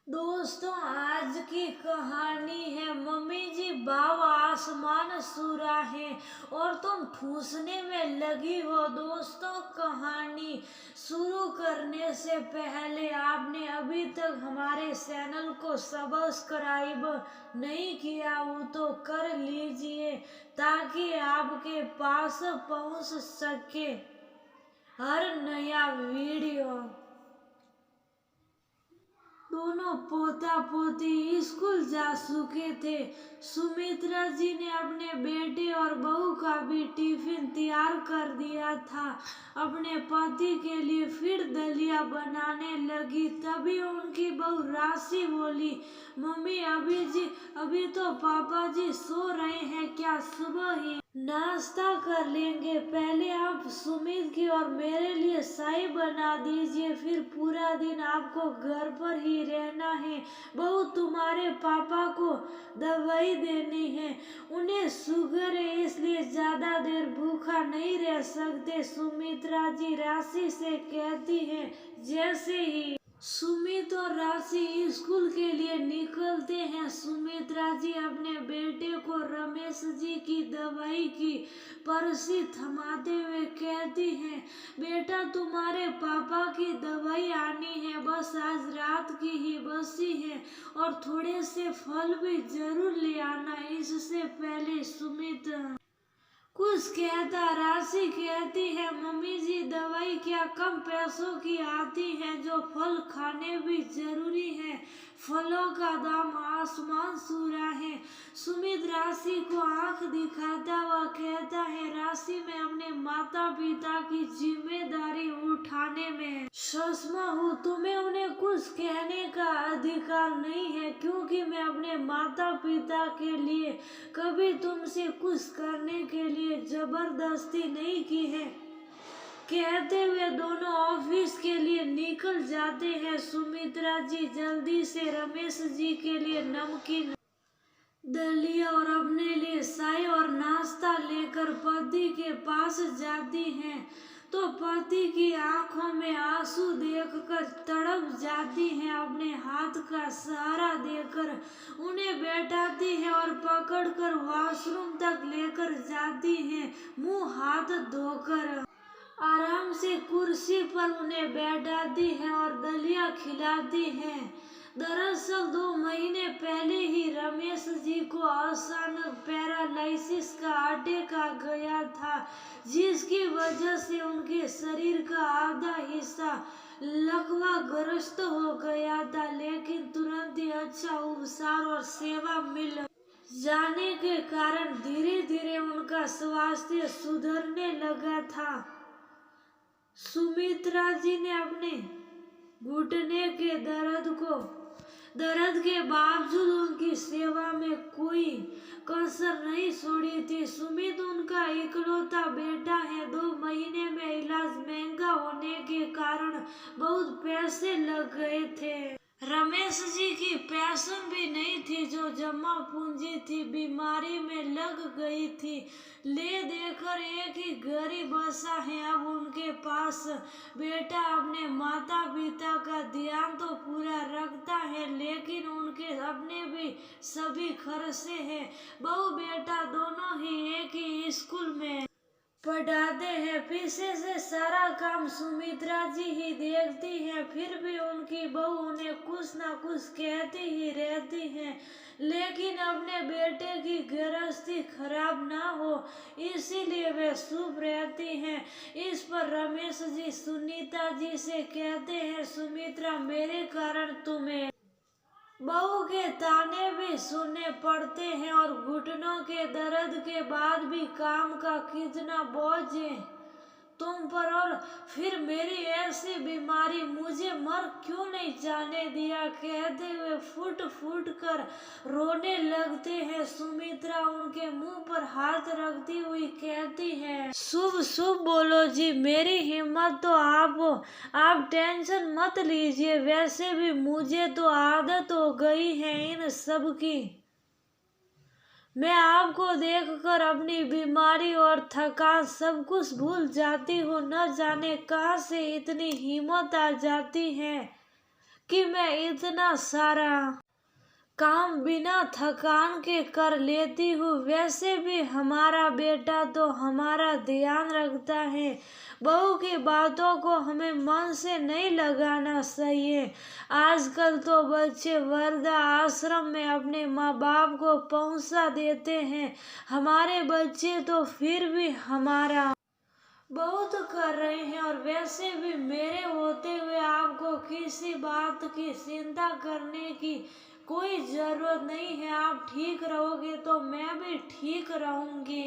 दोस्तों, आज की कहानी है मम्मी जी बाव आसमान सुरा है और तुम ठूसने में लगी हो। दोस्तों, कहानी शुरू करने से पहले आपने अभी तक हमारे चैनल को सब्सक्राइब नहीं किया हो तो कर लीजिए ताकि आपके पास पहुंच सके हर नया वीडियो। दोनों पोता पोती स्कूल जा चुके थे। सुमित्रा जी ने अपने बेटे और बहू का भी टिफिन तैयार कर दिया था। अपने पति के लिए फिर दलिया बनाने लगी। तभी उनकी बहू राशि बोली, मम्मी अभी तो पापा जी सो रहे हैं क्या? सुबह ही नाश्ता कर लेंगे। पहले आप सुमित की और मेरे लिए चाय बना दीजिए, फिर पूरा दिन आपको घर पर ही रहना है। बहू, तुम्हारे पापा को दवाई देनी है, उन्हें शुगर है इसलिए ज्यादा देर भूखा नहीं रह सकते। सुमित्रा जी राशि से कहती है। जैसे ही सुमित और राशि स्कूल के लिए निकलते हैं, सुमित्रा जी अपने बेटे को रमेश जी की दवाई की पर्ची थमाते हुए कहती हैं, बेटा तुम्हारे पापा की दवाई आनी है, बस आज रात की ही बसी है और थोड़े से फल भी जरूर ले आना। इससे पहले सुमित कुछ कहता, राशि कहती है, मम्मी जी दवाई क्या कम पैसों की आती है जो फल खाने भी जरूरी है। फलों का दाम आसमान छू रहा है। सुमित राशि को आंख दिखाता हुआ कहता है, राशि में अपने माता पिता की जिम्मेदारी उठाने में सक्षम हूँ। तुम्हें उन्हें कुछ कहने का अधिकार नहीं है क्योंकि मैं अपने माता पिता के लिए कभी तुमसे कुछ करने के लिए जबरदस्ती नहीं की है। कहते हुए दोनों ऑफिस के लिए निकल जाते हैं। सुमित्रा जी जल्दी से रमेश जी के लिए नमकीन दलिया और अपने लिए चाय और नाश्ता लेकर पति के पास जाती हैं तो पति की आंखों में आंसू देखकर तड़प जाती हैं। अपने हाथ का सहारा देकर उन्हें बैठाती हैं और पकड़कर वॉशरूम तक लेकर जाती हैं। मुंह हाथ धोकर आराम से कुर्सी पर उन्हें बैठाती हैं और दलिया खिलाती हैं। दरअसल 2 महीने पहले ही रमेश जी को अचानक पैरालिसिस का अटैक आ गया था, जिसकी वजह से उनके शरीर का आधा हिस्सा लकवाग्रस्त हो गया था। लेकिन तुरंत ही अच्छा उपचार और सेवा मिल जाने के कारण धीरे धीरे उनका स्वास्थ्य सुधरने लगा था। सुमित्रा जी ने अपने घुटने के दर्द के बावजूद उनकी सेवा में कोई कसर नहीं छोड़ी थी। सुमित उनका इकलौता बेटा है। 2 महीने में इलाज महंगा होने के कारण बहुत पैसे लग गए थे। रमेश जी की पेंशन भी नहीं थी जो जमा पूंजी थी बीमारी में लग गई थी। ले देकर एक ही घर ही बसा है अब उनके पास। बेटा अपने माता पिता का ध्यान तो पूरा रखता है लेकिन उनके अपने भी सभी खर्चे हैं। बहू बेटा दोनों ही एक ही स्कूल में पढ़ाते हैं। पीछे से सारा काम सुमित्रा जी ही देखती हैं, फिर भी उनकी बहू उन्हें कुछ ना कुछ कहती ही रहती हैं। लेकिन अपने बेटे की गृहस्थी खराब ना हो इसीलिए वे चुप रहती हैं। इस पर रमेश जी सुनीता जी से कहते हैं, सुमित्रा मेरे कारण तुम्हें बहू के ताने भी सुनने पड़ते हैं और घुटनों के दर्द के बाद भी काम का कितना बोझ है तुम पर। और फिर मेरी ऐसी बीमारी मुझे मर क्यों नहीं जाने दिया? कहते हुए फुट फुट कर रोने लगते हैं। सुमित्रा उनके मुंह पर हाथ रखती हुई कहती है, शुभ शुभ बोलो जी, मेरी हिम्मत तो आप टेंशन मत लीजिए। वैसे भी मुझे तो आदत हो गई है इन सब की। मैं आपको देखकर अपनी बीमारी और थकान सब कुछ भूल जाती हूँ। न जाने कहाँ से इतनी हिम्मत आ जाती है। कि मैं इतना सारा काम बिना थकान के कर लेती हूँ। वैसे भी हमारा बेटा तो हमारा ध्यान रखता है। बहू की बातों को हमें मन से नहीं लगाना चाहिए। आजकल तो बच्चे वृद्धा आश्रम में अपने माँ बाप को पहुंचा देते हैं। हमारे बच्चे तो फिर भी हमारा बहुत कर रहे हैं। और वैसे भी मेरे होते हुए आपको किसी बात की चिंता करने की कोई जरूरत नहीं है। आप ठीक रहोगे तो मैं भी ठीक रहूंगी।